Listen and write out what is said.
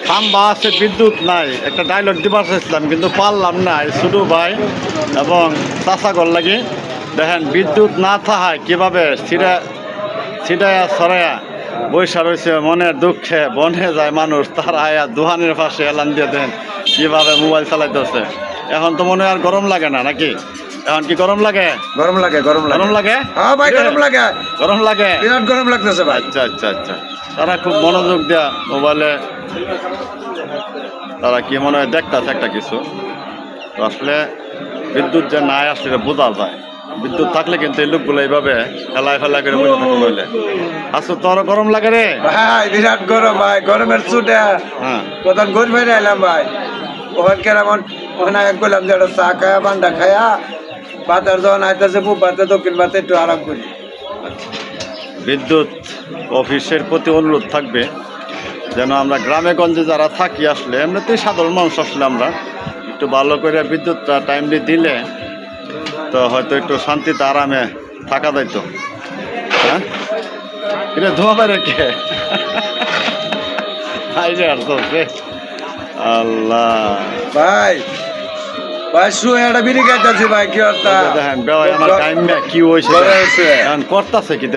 খাম্বা আছে, বিদ্যুৎ নাই, একটা ডায়লগ দিবার চাইছিলাম কিন্তু পারলাম না। ছোটো ভাই এবং চাষা লাগে দেখেন বিদ্যুৎ না থাকায় কীভাবে ছিটায়া ছড়ায়া বৈশা রয়েছে মনের দুঃখে বনে যায় মানুষ, তার আয়া দোকানের পাশে এলান দিয়ে দেন কীভাবে মোবাইল চালাইতেছে। এখন তো মনে হয় আর গরম লাগে না নাকি? এখন কি গরম লাগে? গরম লাগে, গরম লাগে, গরম লাগে? হ্যাঁ ভাই গরম লাগে, গরম লাগে, বিরাট গরম লাগতেছে ভাই। আচ্ছা আচ্ছা আচ্ছা। তারা খুব মনোযোগ দেয়া মোবাইলে তারা কি মনে হয় দেখতেছে একটা কিছু। তো আসলে বিদ্যুৎ যে নাই আসলে বোঝা যায়। বিদ্যুৎ থাকলে কিন্তু এই লোকগুলো এইভাবে খেলায় করে বসে থাকতে হইলে। আচ্ছা তোর গরম লাগে রে ভাই? বিরাট গরম ভাই, গরমের ছুটে হ্যাঁ প্রধান ঘুর বাইরে এলাম ভাই। ওখান কেমন ওখানে এক বললাম যে একটা চা খায়া পান্ডা খায়া বাতার যখন আইতেছে পূব বাতে দক্ষিণ বাতে একটু আরাম করি। বিদ্যুৎ অফিসের প্রতি অনুরোধ থাকবে যেন আমরা গ্রামে গঞ্জে যারা থাকি আসলে এমনিতেই সাধারণ মানুষ আসলে আমরা একটু ভালো করে বিদ্যুৎটা টাইমলি দিলে তো হয়তো একটু শান্তিতে আরামে থাকা যাইতো। হ্যাঁ এটা ধোঁয়া বাইরে কে আল্লাহ ভাই ভাই শুয়ে একটা বিড়ি খাইতেছি ভাই, কি অর্থ দেখেন বেওয়াই আমার টাইম কি হয়েছে করতেছে কি